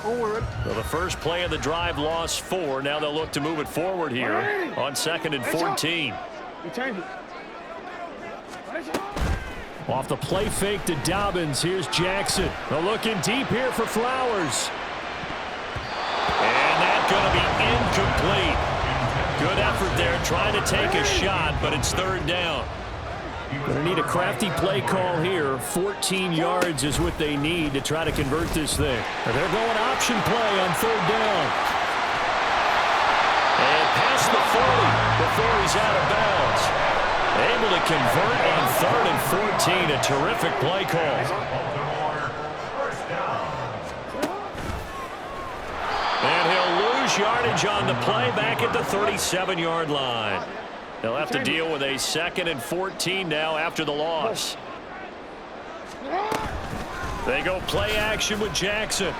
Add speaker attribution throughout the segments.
Speaker 1: Well, the first play of the drive lost 4. Now they'll look to move it forward here on 2nd and 14. Off the play fake to Dobbins. Here's Jackson. They're looking deep here for Flowers. And that's going to be incomplete. Good effort there trying to take a shot, but it's 3rd down. Going to need a crafty play call here. 14 yards is what they need to try to convert this thing. They're going option play on 3rd down. And past the 40 before he's out of bounds. Able to convert on 3rd and 14. A terrific play call. And he'll lose yardage on the play back at the 37-yard line. They'll have to deal with a 2nd and 14 now after the loss. They go play action with Jackson.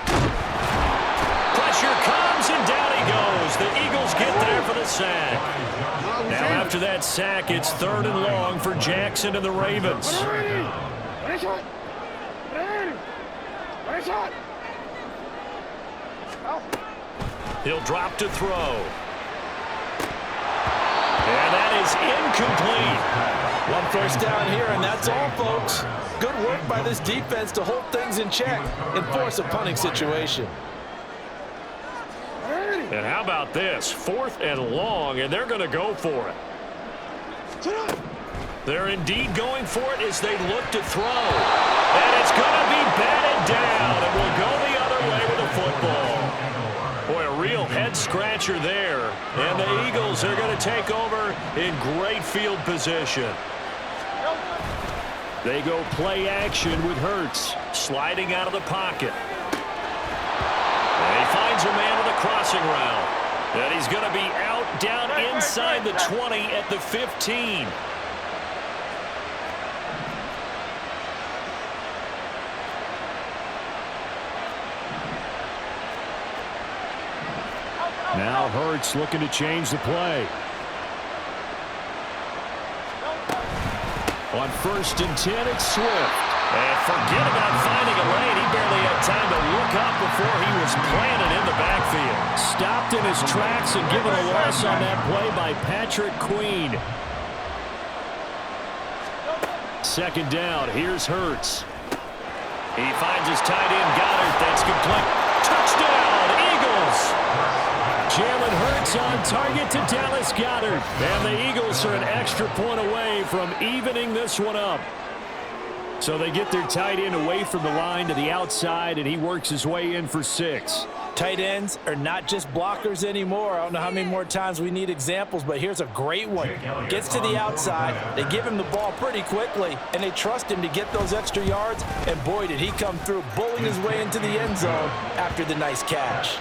Speaker 1: Pressure comes and down he goes. The Eagles get there for the sack. Now after that sack, it's 3rd and long for Jackson and the Ravens. He'll drop to throw. And that is incomplete.
Speaker 2: 1 first down here, and that's all, folks. Good work by this defense to hold things in check and force a punting situation.
Speaker 1: And how about this? 4th and long, and they're going to go for it. They're indeed going for it as they look to throw. And it's going to be batted down, and will go the other way with the football. Boy, a real head-scratcher there. And the Eagles are going to take over in great field position. They go play action with Hurts, sliding out of the pocket. And he finds a man with a crossing route. And he's going to be out down inside the 20 at the 15. Now Hurts looking to change the play. On 1st and 10, it's Swift. And forget about finding a lane. He barely had time to look up before he was planted in the backfield. Stopped in his tracks and given a loss on that play by Patrick Queen. 2nd down. Here's Hurts. He finds his tight end Goddard. That's complete. Touchdown, Eagles! Jalen Hurts on target to Dallas Goedert. And the Eagles are an extra point away from evening this one up. So they get their tight end away from the line to the outside, and he works his way in for 6.
Speaker 2: Tight ends are not just blockers anymore. I don't know how many more times we need examples, but here's a great one. Gets to the outside, they give him the ball pretty quickly, and they trust him to get those extra yards, and boy, did he come through, bowling his way into the end zone after the nice catch.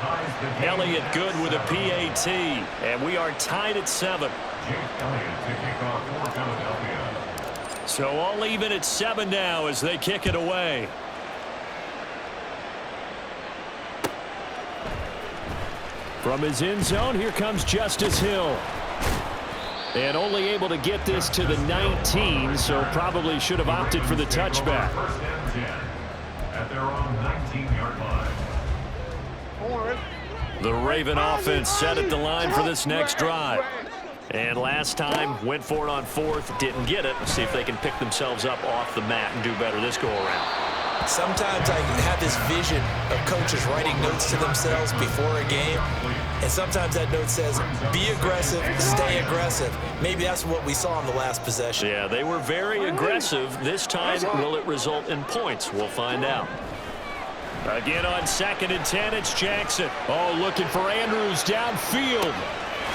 Speaker 1: Elliott good with a PAT, and we are tied at 7. So all even at 7 now as they kick it away. From his end zone, here comes Justice Hill. And only able to get this to the 19, so probably should have opted for the touchback.
Speaker 3: At their own 19-yard line.
Speaker 1: The Raven offense set at the line for this next drive. And last time, went for it on 4th, didn't get it. Let's see if they can pick themselves up off the mat and do better this go-around.
Speaker 2: Sometimes I have this vision of coaches writing notes to themselves before a game, and sometimes that note says, be aggressive, stay aggressive. Maybe that's what we saw in the last possession.
Speaker 1: Yeah, they were very aggressive. This time, will it result in points? We'll find out. Again on 2nd and 10, it's Jackson. Oh, looking for Andrews downfield.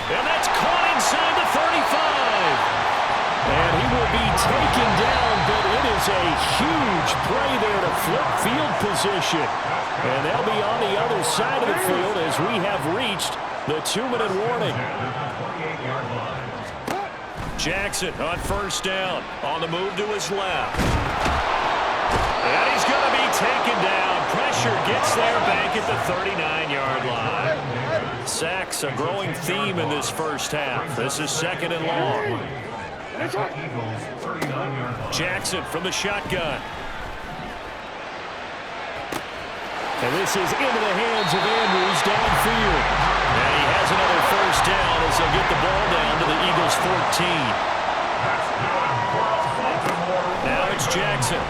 Speaker 1: And that's caught inside the 35. And he will be taken down, but it is a huge play there to flip field position. And they'll be on the other side of the field as we have reached the 2-minute warning. Jackson on 1st down, on the move to his left. And he's going to be taken down. Pressure gets there back at the 39-yard line. Sacks a growing theme in this first half. This is 2nd and long. Jackson from the shotgun. And this is into the hands of Andrews downfield. And he has another first down as they'll get the ball down to the Eagles' 14. Now it's Jackson.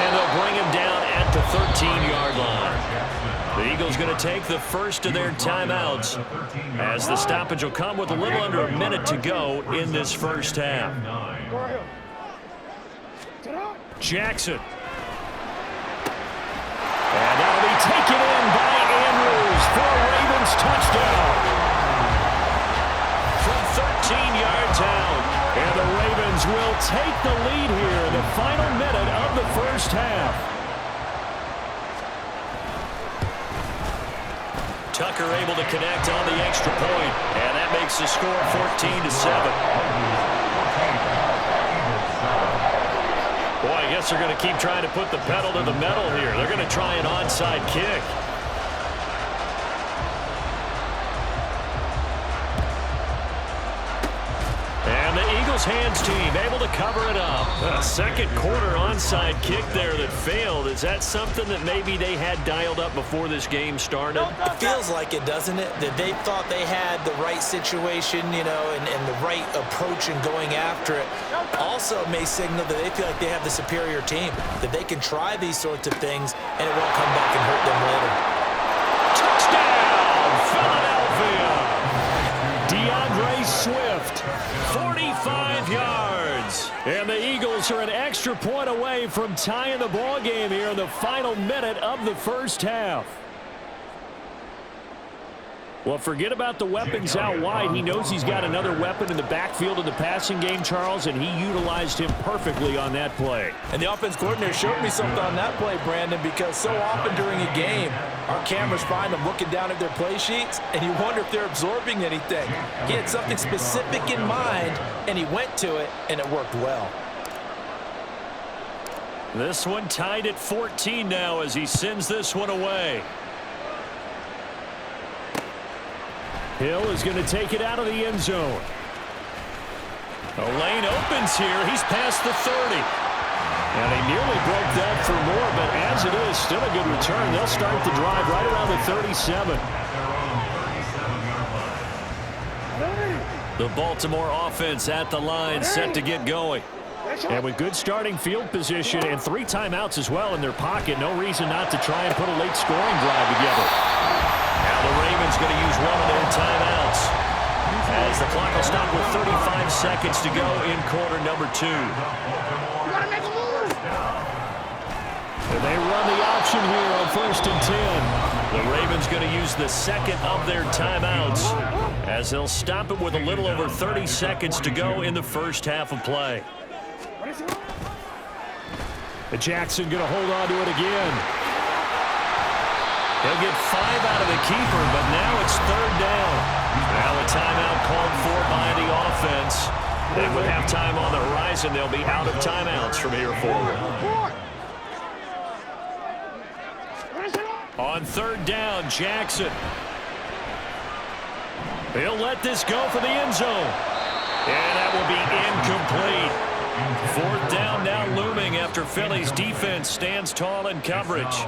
Speaker 1: And they'll bring him down at the 13-yard line. The Eagles going to take the first of their timeouts as the stoppage will come with a little under a minute to go in this first half. Jackson. And that'll be taken in by Andrews for a Ravens touchdown. From 13 yards out. And the Ravens will take the lead here in the final minute of the first half. Tucker able to connect on the extra point, and that makes the score 14-7. Boy, I guess they're going to keep trying to put the pedal to the metal here. They're going to try an onside kick. And the Eagles hands team able to cover it up. A second quarter onside kick there that failed. Is that something that maybe they had dialed up before this game started?
Speaker 2: It feels like it, doesn't it? That they thought they had the right situation, you know, and the right approach in going after it. Also may signal that they feel like they have the superior team, that they can try these sorts of things and it won't come back and hurt them later.
Speaker 1: Touchdown, Philadelphia! DeAndre Swift, 45 yards. And the Eagles are an extra point away from tying the ball game here in the final minute of the first half. Well, forget about the weapons out wide. He knows he's got another weapon in the backfield in the passing game, Charles, and he utilized him perfectly on that play.
Speaker 2: And the offense coordinator showed me something on that play, Brandon, because so often during a game, our cameras find them looking down at their play sheets, and you wonder if they're absorbing anything. He had something specific in mind, and he went to it, and it worked well.
Speaker 1: This one tied at 14 now as he sends this one away. Hill is going to take it out of the end zone. The lane opens here. He's past the 30. And he nearly broke that for more, but as it is, still a good return. They'll start the drive right around the 37. The Baltimore offense at the line, set to get going. And with good starting field position and 3 timeouts as well in their pocket, no reason not to try and put a late scoring drive together. Now the Ravens going to use one of their timeouts as the clock will stop with 35 seconds to go in quarter number 2. And they run the option here on 1st and 10. The Ravens going to use the second of their timeouts as they'll stop it with a little over 30 seconds to go in the first half of play. Jackson going to hold on to it again. He'll get 5 out of the keeper, but now it's 3rd down. Now a timeout called for by the offense. And with halftime on the horizon, they'll be out of timeouts from here forward. On 3rd down, Jackson. He'll let this go for the end zone. And that will be incomplete. 4th down now looming after Philly's defense stands tall in coverage.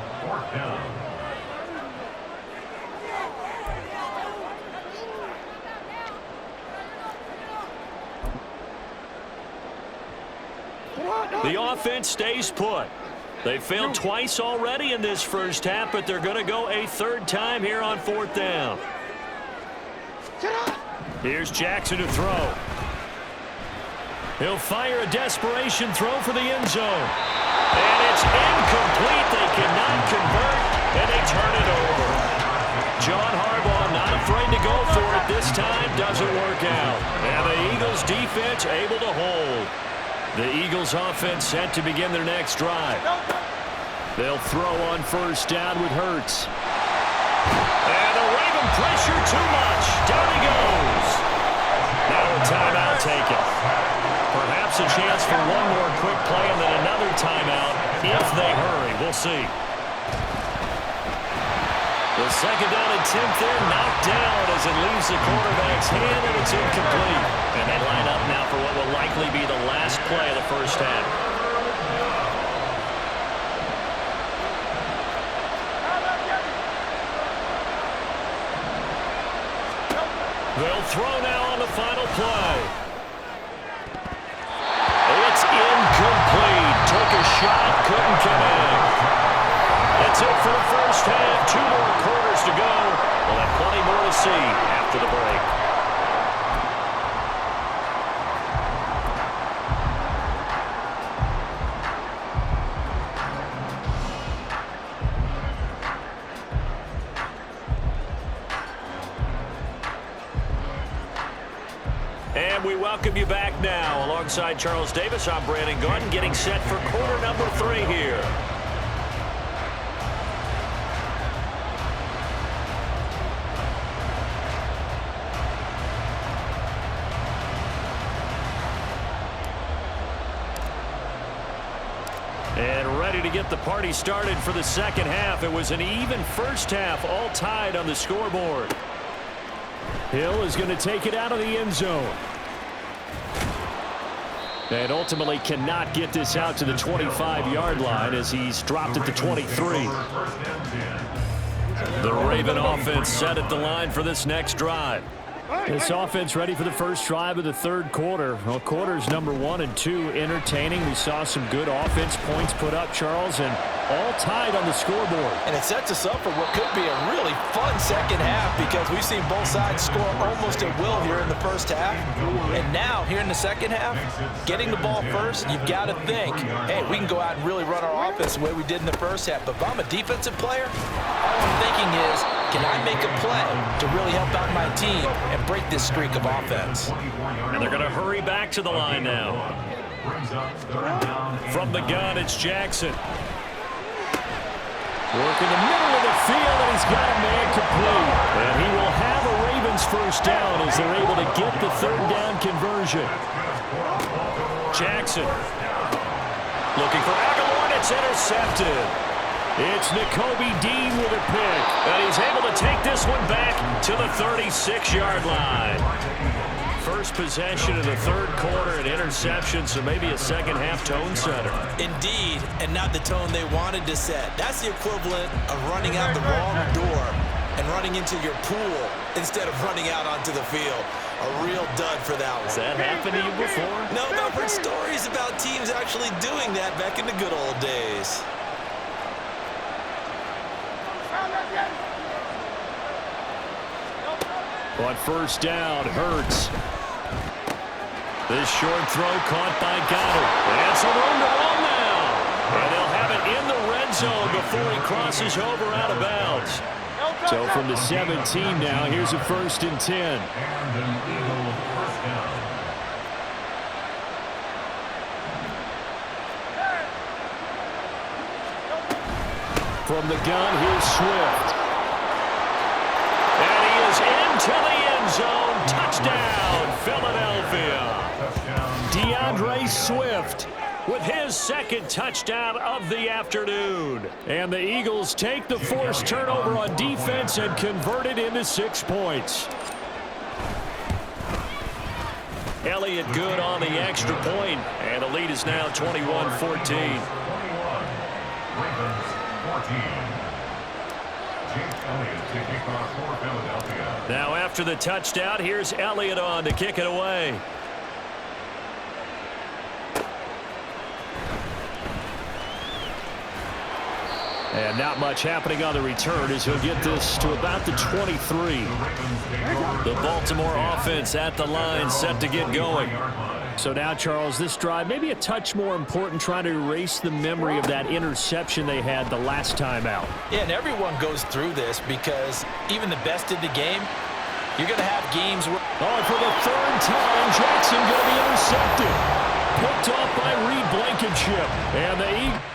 Speaker 1: The offense stays put. They failed twice already in this first half, but they're going to go a 3rd time here on 4th down. Here's Jackson to throw. He'll fire a desperation throw for the end zone. And it's incomplete. They cannot convert, and they turn it over. John Harbaugh not afraid to go for it this time. Doesn't work out. And the Eagles defense able to hold. The Eagles offense set to begin their next drive. They'll throw on 1st down with Hurts. And the Raven pressure too much. Down he goes. Now a timeout taken. Perhaps a chance for one more quick play and then another timeout if they hurry. We'll see. The 2nd down and 10th there knocked down as it leaves the quarterback's hand, and it's incomplete. And they line up now for what will likely be the last play of the first half. throw now on the final play. It's incomplete. Took a shot, couldn't connect. That's it for the first half. 2 more quarters to go. We'll have plenty more to see after the break. And we welcome you back now. Alongside Charles Davis, I'm Brandon Gordon, getting set for quarter number 3 here. And ready to get the party started for the second half. It was an even first half, all tied on the scoreboard. Hill is going to take it out of the end zone. And ultimately cannot get this out to the 25-yard line as he's dropped at the 23. The Raven offense set at the line for this next drive. This offense ready for the first drive of the third quarter. Well, quarters number 1 and 2 entertaining. We saw some good offense points put up, Charles, and all tied on the scoreboard.
Speaker 2: And it sets us up for what could be a really fun second half because we've seen both sides score almost at will here in the first half. And now, here in the second half, getting the ball first, you've got to think, hey, we can go out and really run our offense the way we did in the first half. But if I'm a defensive player, all I'm thinking is, can I make a play to really help out my team and break this streak of offense?
Speaker 1: And they're going to hurry back to the line now. From the gun, it's Jackson. Working the middle of the field, and he's got a man complete. And he will have a Ravens first down as they're able to get the third down conversion. Jackson looking for Aguilar, and it's intercepted. It's Nakobe Dean with a pick, and he's able to take this one back to the 36-yard line. First possession of the third quarter, an interception, so maybe a second-half tone setter.
Speaker 2: Indeed, and not the tone they wanted to set. That's the equivalent of running out the wrong door and running into your pool instead of running out onto the field. A real dud for that one.
Speaker 1: Has that happened to you before?
Speaker 2: No, but I've heard stories about teams actually doing that back in the good old days.
Speaker 1: On first down, Hurts. This short throw caught by Goddard. And some room to run now. And they'll have it in the red zone before he crosses over out of bounds. So from the 17 now, here's a 1st and 10.
Speaker 3: And an Eagle first down.
Speaker 1: From the gun, here's Swift. And he is into the end zone. Touchdown, Philadelphia. DeAndre Swift with his second touchdown of the afternoon. And the Eagles take the forced turnover on defense and convert it into 6 points. Elliott good on the extra point, and the lead is now 21-14. Now after the touchdown, here's Elliott on to kick it away. And not much happening on the return as he'll get this to about the 23. The Baltimore offense at the line set to get going. So now, Charles, this drive maybe a touch more important, trying to erase the memory of that interception they had the last time out.
Speaker 2: Yeah, and everyone goes through this because even the best in the game, you're going to have games where...
Speaker 1: Oh, for the third time, Jackson going to be intercepted. Picked off by Reed Blankenship. And the Eagles...